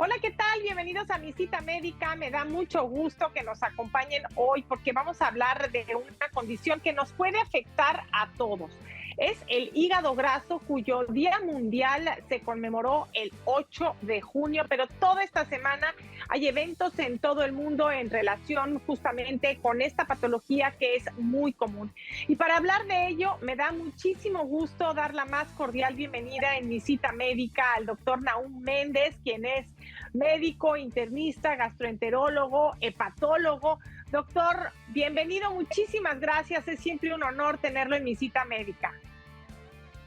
Hola, ¿qué tal? Bienvenidos a mi cita médica. Me da mucho gusto que nos acompañen hoy porque vamos a hablar de una condición que nos puede afectar a todos. Es el hígado graso, cuyo Día Mundial se conmemoró el 8 de junio, pero toda esta semana hay eventos en todo el mundo en relación justamente con esta patología que es muy común. Y para hablar de ello, me da muchísimo gusto dar la más cordial bienvenida en mi cita médica al doctor Nahum Méndez, quien es médico, internista, gastroenterólogo, hepatólogo. Doctor, bienvenido, muchísimas gracias. Es siempre un honor tenerlo en mi cita médica.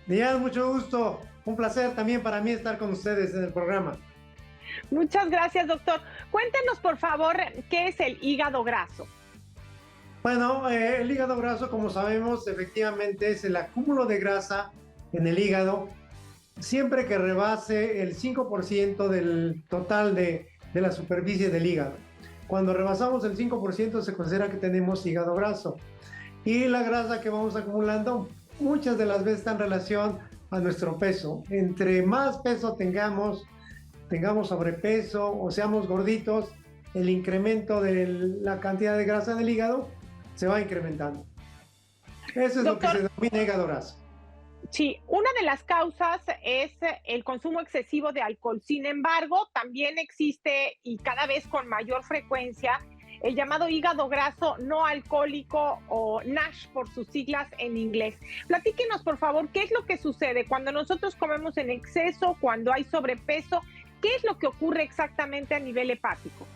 Diana, mucho gusto. Un placer también para mí estar con ustedes en el programa. Muchas gracias, doctor. Cuéntenos, por favor, ¿qué es el hígado graso? Bueno, el hígado graso, como sabemos, efectivamente es el acúmulo de grasa en el hígado, siempre que rebase el 5% del total de la superficie del hígado. Cuando rebasamos el 5% se considera que tenemos hígado graso. Y la grasa que vamos acumulando muchas de las veces está en relación a nuestro peso. Entre más peso tengamos sobrepeso o seamos gorditos, el incremento de la cantidad de grasa del hígado se va incrementando. Eso es, doctor, lo que se denomina hígado graso. Sí, una de las causas es el consumo excesivo de alcohol. Sin embargo, también existe, y cada vez con mayor frecuencia, el llamado hígado graso no alcohólico, o NASH por sus siglas en inglés. Platíquenos, por favor, ¿qué es lo que sucede cuando nosotros comemos en exceso, cuando hay sobrepeso? ¿Qué es lo que ocurre exactamente a nivel hepático?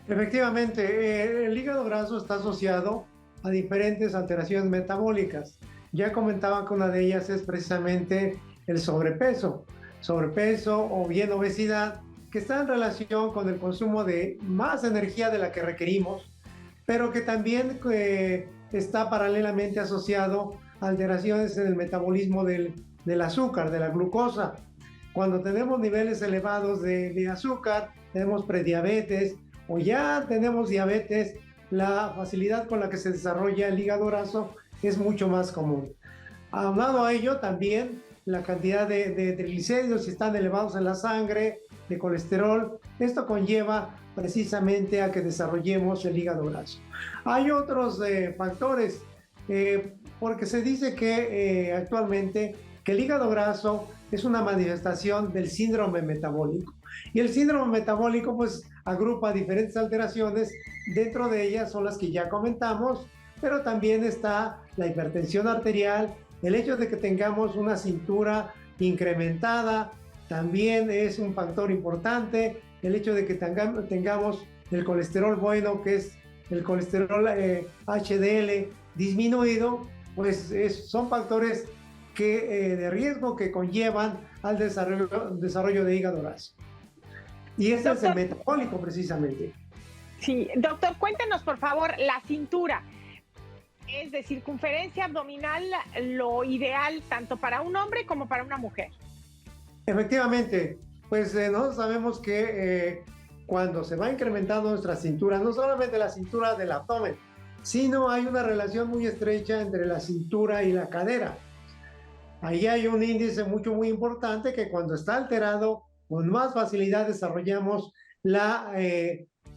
Efectivamente, el hígado graso está asociado a diferentes alteraciones metabólicas. Ya comentaba que una de ellas es precisamente el sobrepeso o bien obesidad, que está en relación con el consumo de más energía de la que requerimos, pero que también está paralelamente asociado a alteraciones en el metabolismo del azúcar, de la glucosa. Cuando tenemos niveles elevados de azúcar, tenemos prediabetes o ya tenemos diabetes, la facilidad con la que se desarrolla el hígado graso es mucho más común. Aunado a ello, también la cantidad de triglicéridos, si están elevados en la sangre, de colesterol, esto conlleva precisamente a que desarrollemos el hígado graso. Hay otros factores, porque se dice que actualmente que el hígado graso es una manifestación del síndrome metabólico. Y el síndrome metabólico pues agrupa diferentes alteraciones, dentro de ellas son las que ya comentamos, pero también está la hipertensión arterial, el hecho de que tengamos una cintura incrementada, también es un factor importante, el hecho de que tengamos el colesterol bueno, que es el colesterol HDL disminuido, pues son factores de riesgo que conllevan al desarrollo de hígado graso. Y este es el metabólico precisamente. Sí, doctor, cuéntenos por favor la cintura. Es de circunferencia abdominal lo ideal tanto para un hombre como para una mujer. Efectivamente, pues nosotros sabemos que cuando se va incrementando nuestra cintura, no solamente la cintura del abdomen, sino hay una relación muy estrecha entre la cintura y la cadera. Ahí hay un índice muy importante que cuando está alterado, con más facilidad desarrollamos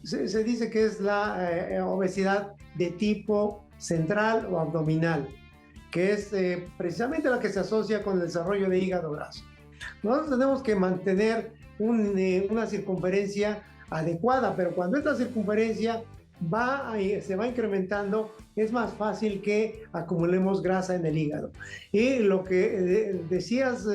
se dice que es la obesidad de tipo central o abdominal, que es precisamente la que se asocia con el desarrollo de hígado graso. Nosotros tenemos que mantener una circunferencia adecuada, pero cuando esta circunferencia se va incrementando, es más fácil que acumulemos grasa en el hígado. Y lo que decías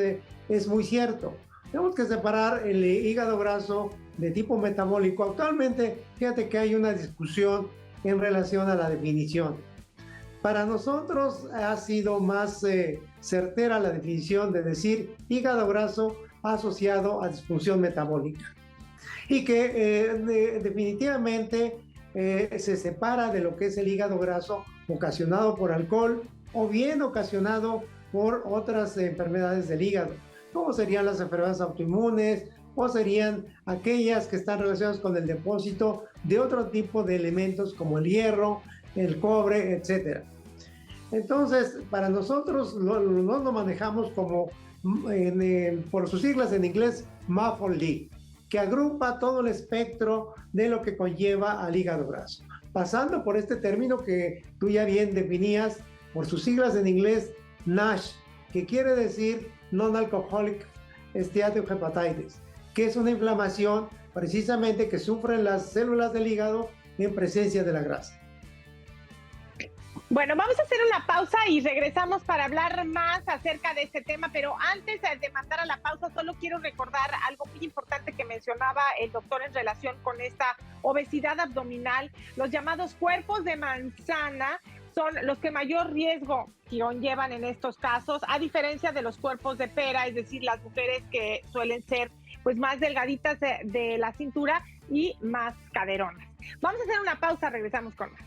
es muy cierto. Tenemos que separar el hígado graso de tipo metabólico. Actualmente, fíjate que hay una discusión en relación a la definición. Para nosotros ha sido más certera la definición de decir hígado graso asociado a disfunción metabólica. Y que definitivamente se separa de lo que es el hígado graso ocasionado por alcohol o bien ocasionado por otras enfermedades del hígado, como serían las enfermedades autoinmunes o serían aquellas que están relacionadas con el depósito de otro tipo de elementos como el hierro, el cobre, etc. Entonces, para nosotros lo manejamos como, por sus siglas en inglés, MAFLD, que agrupa todo el espectro de lo que conlleva al hígado graso, pasando por este término que tú ya bien definías, por sus siglas en inglés, NASH, que quiere decir Non-Alcoholic Steatohepatitis, que es una inflamación precisamente que sufren las células del hígado en presencia de la grasa. Bueno, vamos a hacer una pausa y regresamos para hablar más acerca de este tema, pero antes de mandar a la pausa, solo quiero recordar algo muy importante que mencionaba el doctor en relación con esta obesidad abdominal. Los llamados cuerpos de manzana son los que mayor riesgo conllevan en estos casos, a diferencia de los cuerpos de pera, es decir, las mujeres que suelen ser pues más delgaditas de la cintura y más caderonas. Vamos a hacer una pausa, regresamos con más.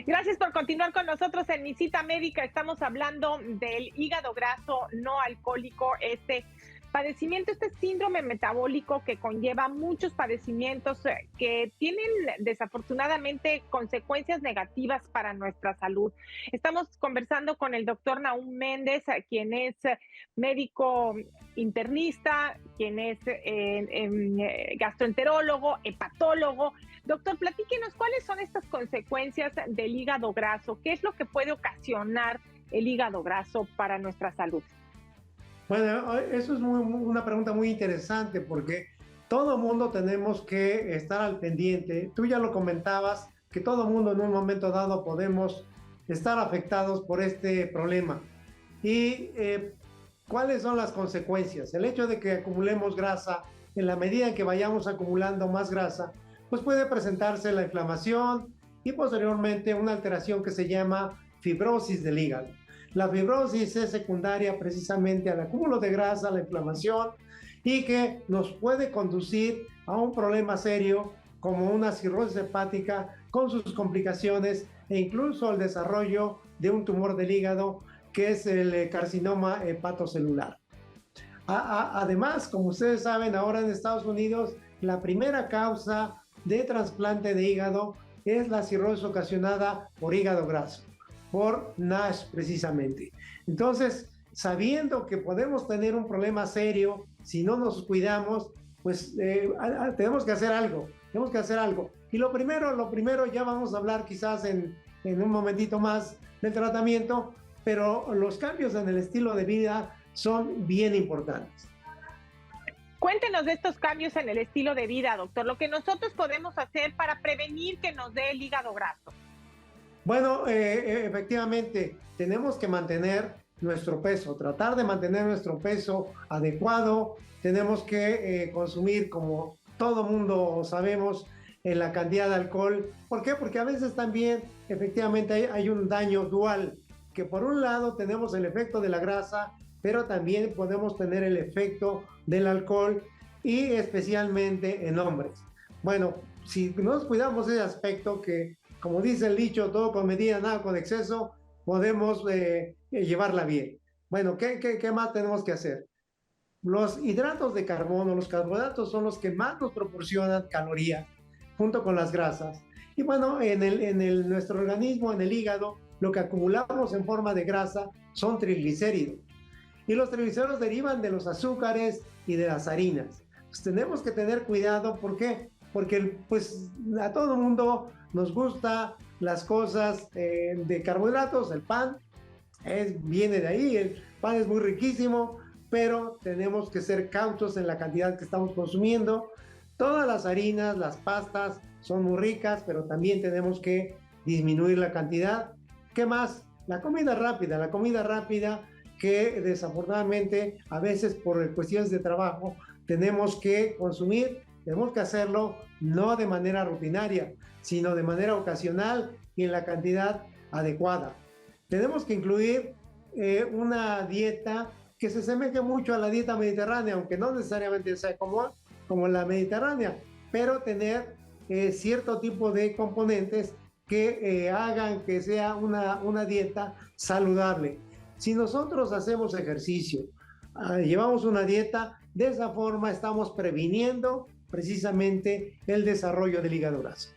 Gracias por continuar con nosotros en Mi Cita Médica. Estamos hablando del hígado graso no alcohólico, este padecimiento, este síndrome metabólico que conlleva muchos padecimientos que tienen desafortunadamente consecuencias negativas para nuestra salud. Estamos conversando con el doctor Nahum Méndez, quien es médico internista, quien es gastroenterólogo, hepatólogo. Doctor, platíquenos cuáles son estas consecuencias del hígado graso, qué es lo que puede ocasionar el hígado graso para nuestra salud. Bueno, eso es una pregunta muy interesante porque todo mundo tenemos que estar al pendiente. Tú ya lo comentabas, que todo mundo en un momento dado podemos estar afectados por este problema. ¿Y cuáles son las consecuencias? El hecho de que acumulemos grasa, en la medida en que vayamos acumulando más grasa, pues puede presentarse la inflamación y posteriormente una alteración que se llama fibrosis del hígado. La fibrosis es secundaria precisamente al acúmulo de grasa, a la inflamación, y que nos puede conducir a un problema serio como una cirrosis hepática con sus complicaciones e incluso al desarrollo de un tumor del hígado que es el carcinoma hepatocelular. Además, como ustedes saben, ahora en Estados Unidos la primera causa de trasplante de hígado es la cirrosis ocasionada por hígado graso, por NASH precisamente. Entonces, sabiendo que podemos tener un problema serio si no nos cuidamos, pues tenemos que hacer algo, Y lo primero, ya vamos a hablar quizás en un momentito más del tratamiento, pero los cambios en el estilo de vida son bien importantes. Cuéntenos de estos cambios en el estilo de vida, doctor, lo que nosotros podemos hacer para prevenir que nos dé el hígado graso. Bueno, efectivamente, tenemos que mantener nuestro peso, tratar de mantener nuestro peso adecuado. Tenemos que consumir, como todo mundo sabemos, en la cantidad de alcohol. ¿Por qué? Porque a veces también, efectivamente, hay un daño dual, que por un lado tenemos el efecto de la grasa, pero también podemos tener el efecto del alcohol y especialmente en hombres. Bueno, si nos cuidamos de ese aspecto que, como dice el dicho, todo con medida, nada con exceso, podemos llevarla bien. Bueno, ¿qué más tenemos que hacer? Los hidratos de carbono, los carbohidratos son los que más nos proporcionan calorías, junto con las grasas. Y bueno, en nuestro organismo, en el hígado, lo que acumulamos en forma de grasa son triglicéridos. Y los triglicéridos derivan de los azúcares y de las harinas. Pues tenemos que tener cuidado, ¿por qué? Porque pues a todo el mundo nos gusta las cosas de carbohidratos, el pan viene de ahí, el pan es muy riquísimo, pero tenemos que ser cautos en la cantidad que estamos consumiendo. Todas las harinas, las pastas son muy ricas, pero también tenemos que disminuir la cantidad. ¿Qué más? La comida rápida que desafortunadamente a veces por cuestiones de trabajo tenemos que consumir, tenemos que hacerlo no de manera rutinaria, sino de manera ocasional y en la cantidad adecuada. Tenemos que incluir una dieta que se asemeje mucho a la dieta mediterránea, aunque no necesariamente sea como la mediterránea, pero tener cierto tipo de componentes que hagan que sea una dieta saludable. Si nosotros hacemos ejercicio, llevamos una dieta, de esa forma estamos previniendo precisamente el desarrollo del hígado graso.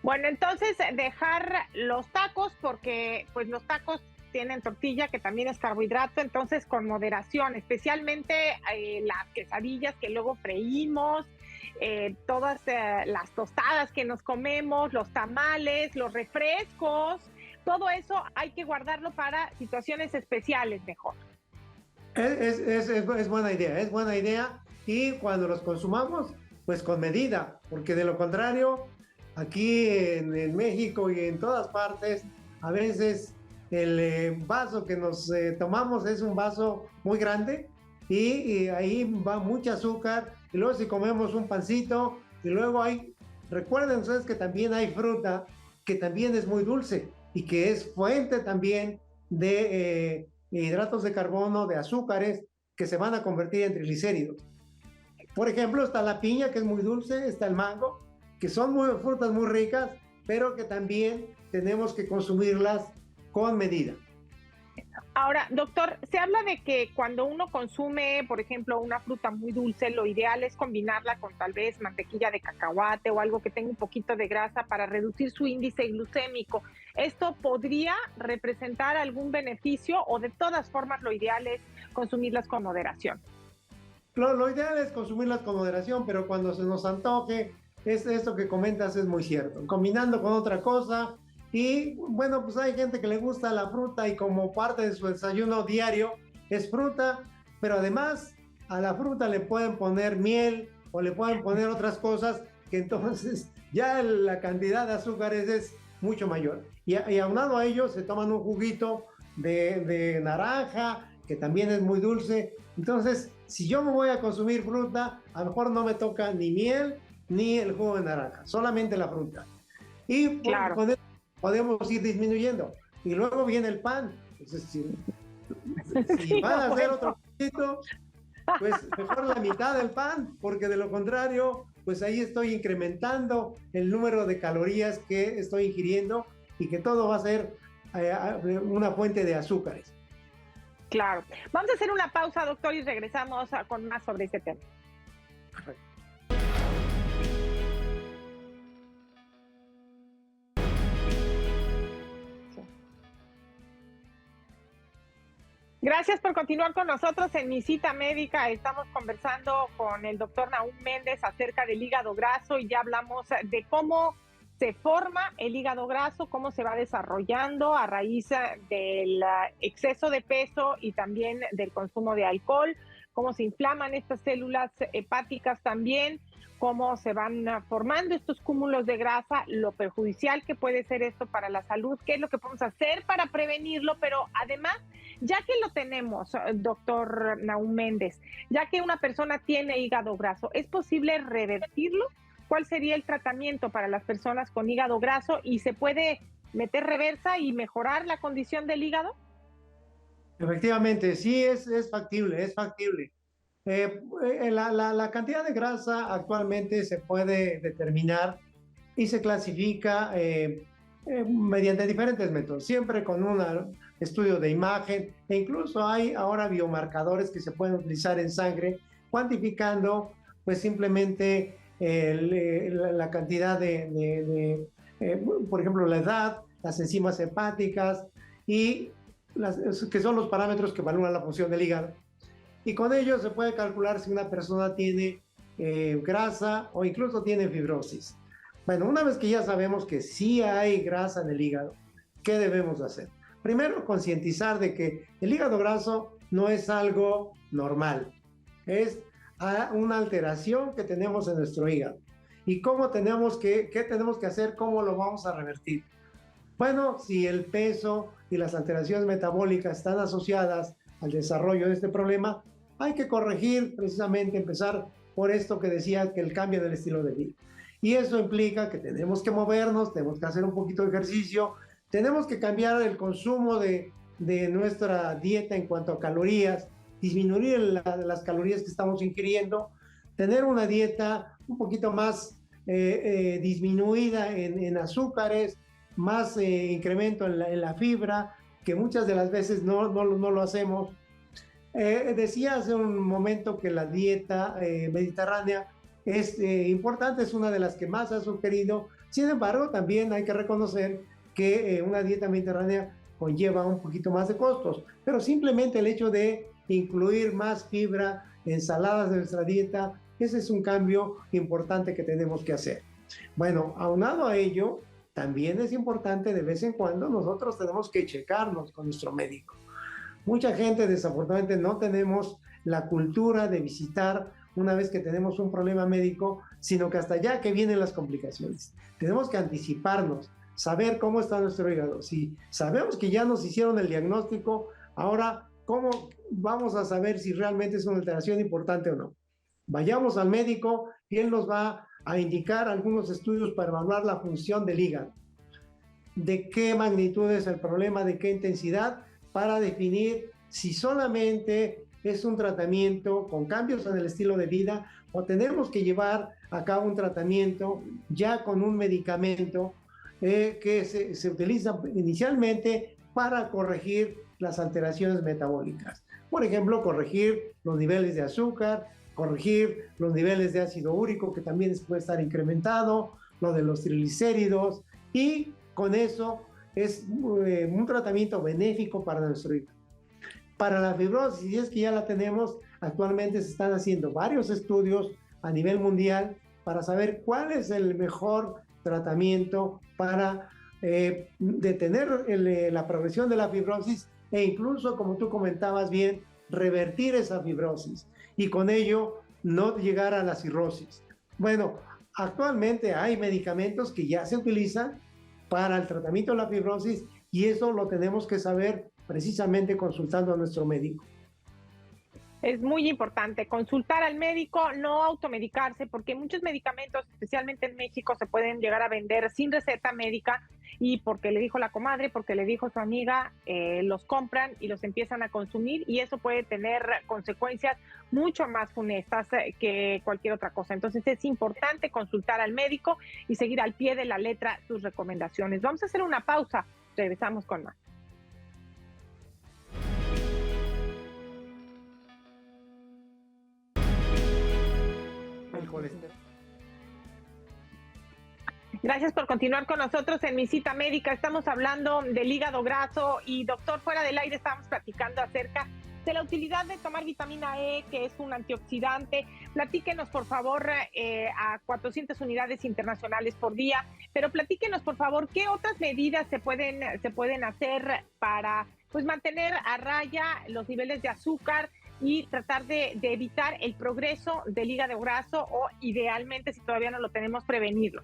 Bueno, entonces dejar los tacos porque pues los tacos tienen tortilla que también es carbohidrato, entonces con moderación, especialmente las quesadillas que luego freímos, todas las tostadas que nos comemos, los tamales, los refrescos, todo eso hay que guardarlo para situaciones especiales mejor. Es buena idea y cuando los consumamos, pues con medida, porque de lo contrario, aquí en México y en todas partes, a veces el vaso que nos tomamos es un vaso muy grande y ahí va mucho azúcar y luego si comemos un pancito y luego recuerden ustedes que también hay fruta que también es muy dulce y que es fuente también de hidratos de carbono, de azúcares que se van a convertir en triglicéridos. Por ejemplo, está la piña, que es muy dulce, está el mango, que son frutas muy ricas, pero que también tenemos que consumirlas con medida. Ahora, doctor, se habla de que cuando uno consume, por ejemplo, una fruta muy dulce, lo ideal es combinarla con tal vez mantequilla de cacahuate o algo que tenga un poquito de grasa para reducir su índice glucémico. ¿Esto podría representar algún beneficio o de todas formas lo ideal es consumirlas con moderación? Lo ideal es consumirlas con moderación, pero cuando se nos antoje, esto que comentas es muy cierto. Combinando con otra cosa, y bueno, pues hay gente que le gusta la fruta y como parte de su desayuno diario es fruta, pero además a la fruta le pueden poner miel o le pueden poner otras cosas que entonces ya la cantidad de azúcares es mucho mayor. Y aunado a ello se toman un juguito de naranja, que también es muy dulce. Entonces, si yo me voy a consumir fruta, a lo mejor no me toca ni miel ni el jugo de naranja, solamente la fruta. Y claro, con eso podemos ir disminuyendo. Y luego viene el pan. Entonces, si sí, van a no, hacer bueno. otro poquito, pues mejor la mitad del pan, porque de lo contrario, pues ahí estoy incrementando el número de calorías que estoy ingiriendo y que todo va a ser una fuente de azúcares. Claro. Vamos a hacer una pausa, doctor, y regresamos con más sobre este tema. Perfecto. Gracias por continuar con nosotros en Mi Cita Médica. Estamos conversando con el doctor Nahum Méndez acerca del hígado graso y ya hablamos de cómo se forma el hígado graso, cómo se va desarrollando a raíz del exceso de peso y también del consumo de alcohol, cómo se inflaman estas células hepáticas también, cómo se van formando estos cúmulos de grasa, lo perjudicial que puede ser esto para la salud, qué es lo que podemos hacer para prevenirlo, pero además, ya que lo tenemos, doctor Nahum Méndez, ya que una persona tiene hígado graso, ¿es posible revertirlo? ¿Cuál sería el tratamiento para las personas con hígado graso y se puede meter reversa y mejorar la condición del hígado? Efectivamente, sí es factible, es factible. La cantidad de grasa actualmente se puede determinar y se clasifica mediante diferentes métodos, siempre con un estudio de imagen e incluso hay ahora biomarcadores que se pueden utilizar en sangre, cuantificando pues simplemente la cantidad por ejemplo, la edad, las enzimas hepáticas y que son los parámetros que evalúan la función del hígado. Y con ello se puede calcular si una persona tiene grasa o incluso tiene fibrosis. Bueno, una vez que ya sabemos que sí hay grasa en el hígado, ¿qué debemos hacer? Primero, concientizar de que el hígado graso no es algo normal, es una alteración que tenemos en nuestro hígado. ¿Y qué tenemos que hacer? ¿Cómo lo vamos a revertir? Bueno, si el peso y las alteraciones metabólicas están asociadas al desarrollo de este problema, hay que corregir, precisamente empezar por esto que decía, que el cambio del estilo de vida. Y eso implica que tenemos que movernos, tenemos que hacer un poquito de ejercicio, tenemos que cambiar el consumo de nuestra dieta en cuanto a calorías, disminuir las calorías que estamos ingiriendo, tener una dieta un poquito más disminuida en azúcares, más incremento en la fibra, que muchas de las veces no lo hacemos. Decía hace un momento que la dieta mediterránea es importante, es una de las que más ha sugerido, Sin embargo, también hay que reconocer que una dieta mediterránea conlleva un poquito más de costos, pero simplemente el hecho de incluir más fibra, ensaladas de nuestra dieta, ese es un cambio importante que tenemos que hacer. Bueno, aunado a ello, también es importante de vez en cuando nosotros tenemos que checarnos con nuestro médico. Mucha gente desafortunadamente no tenemos la cultura de visitar una vez que tenemos un problema médico, sino que hasta allá que vienen las complicaciones. Tenemos que anticiparnos, saber cómo está nuestro hígado. Si sabemos que ya nos hicieron el diagnóstico, ahora, ¿cómo vamos a saber si realmente es una alteración importante o no? Vayamos al médico y él nos va a indicar algunos estudios para evaluar la función del hígado. De qué magnitud es el problema, de qué intensidad, para definir si solamente es un tratamiento con cambios en el estilo de vida o tenemos que llevar a cabo un tratamiento ya con un medicamento que se utiliza inicialmente para corregir las alteraciones metabólicas. Por ejemplo, corregir los niveles de azúcar, corregir los niveles de ácido úrico, que también puede estar incrementado, lo de los triglicéridos, y con eso es un tratamiento benéfico para nuestro hígado. Para la fibrosis, si es que ya la tenemos, actualmente se están haciendo varios estudios a nivel mundial para saber cuál es el mejor tratamiento para detener la progresión de la fibrosis e incluso, como tú comentabas bien, revertir esa fibrosis y con ello no llegar a la cirrosis. Bueno, actualmente hay medicamentos que ya se utilizan para el tratamiento de la fibrosis y eso lo tenemos que saber precisamente consultando a nuestro médico. Es muy importante consultar al médico, no automedicarse, porque muchos medicamentos, especialmente en México, se pueden llegar a vender sin receta médica y porque le dijo la comadre, porque le dijo su amiga, los compran y los empiezan a consumir y eso puede tener consecuencias mucho más funestas que cualquier otra cosa. Entonces es importante consultar al médico y seguir al pie de la letra sus recomendaciones. Vamos a hacer una pausa, regresamos con más. Gracias por continuar con nosotros en Mi Cita Médica. Estamos hablando del hígado graso y, doctor, fuera del aire estábamos platicando acerca de la utilidad de tomar vitamina E, que es un antioxidante. Platíquenos, por favor, a 400 unidades internacionales por día, pero platíquenos, por favor, qué otras medidas se pueden hacer para pues mantener a raya los niveles de azúcar y tratar de evitar el progreso del hígado graso o, idealmente, si todavía no lo tenemos, prevenirlo.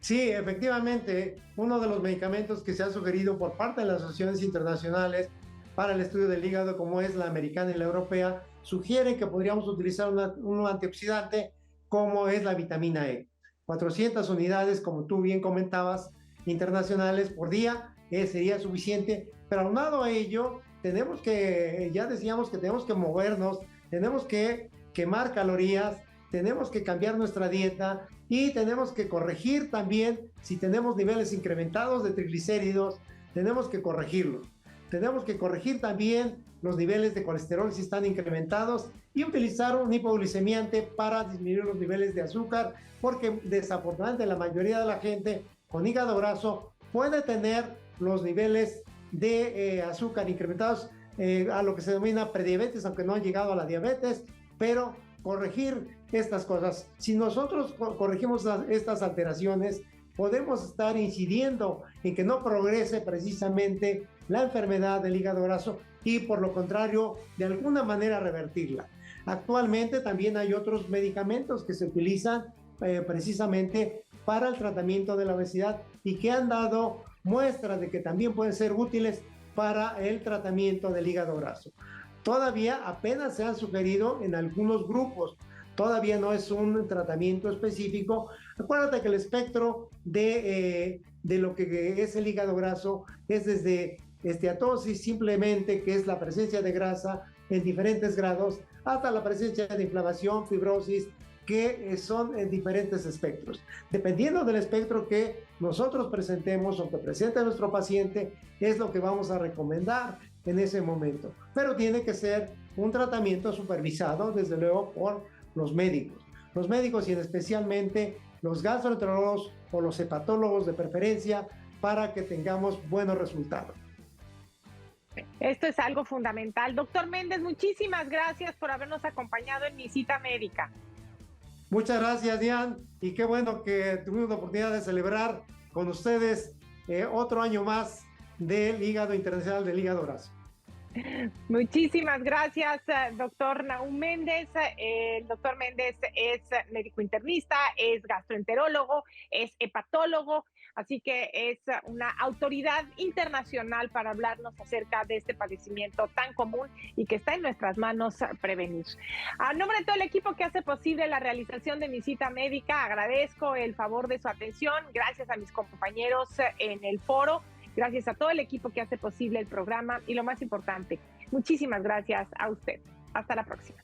Sí, efectivamente, uno de los medicamentos que se ha sugerido por parte de las asociaciones internacionales para el estudio del hígado, como es la americana y la europea, sugiere que podríamos utilizar un antioxidante como es la vitamina E. 400 unidades, como tú bien comentabas, internacionales por día, sería suficiente, pero aunado a ello, ya decíamos que tenemos que movernos, tenemos que quemar calorías, tenemos que cambiar nuestra dieta y tenemos que corregir también si tenemos niveles incrementados de triglicéridos, tenemos que corregirlos. Tenemos que corregir también los niveles de colesterol si están incrementados y utilizar un hipoglicemiante para disminuir los niveles de azúcar, porque desafortunadamente la mayoría de la gente con hígado graso puede tener los niveles de azúcar incrementados a lo que se denomina prediabetes, aunque no han llegado a la diabetes, pero corregir estas cosas. Si nosotros corregimos estas alteraciones, podemos estar incidiendo en que no progrese precisamente la enfermedad del hígado graso y por lo contrario, de alguna manera revertirla. Actualmente también hay otros medicamentos que se utilizan precisamente para el tratamiento de la obesidad y que han dado muestras de que también pueden ser útiles para el tratamiento del hígado graso. Todavía apenas se han sugerido en algunos grupos, todavía no es un tratamiento específico. Acuérdate que el espectro de lo que es el hígado graso es desde esteatosis simplemente, que es la presencia de grasa en diferentes grados, hasta la presencia de inflamación, fibrosis, que son en diferentes espectros. Dependiendo del espectro que nosotros presentemos o que presente nuestro paciente, es lo que vamos a recomendar en ese momento. Pero tiene que ser un tratamiento supervisado, desde luego, por los médicos. Los médicos y especialmente los gastroenterólogos o los hepatólogos de preferencia para que tengamos buenos resultados. Esto es algo fundamental. Doctor Méndez, muchísimas gracias por habernos acompañado en Mi Cita Médica. Muchas gracias, Diane, y qué bueno que tuvimos la oportunidad de celebrar con ustedes otro año más del Hígado Internacional del Hígado Graso. Muchísimas gracias, doctor Nahum Méndez. El doctor Méndez es médico internista, es gastroenterólogo, es hepatólogo, así que es una autoridad internacional para hablarnos acerca de este padecimiento tan común y que está en nuestras manos prevenir. A nombre de todo el equipo que hace posible la realización de Mi Cita Médica, agradezco el favor de su atención. Gracias a mis compañeros en el foro. Gracias a todo el equipo que hace posible el programa y lo más importante, muchísimas gracias a usted. Hasta la próxima.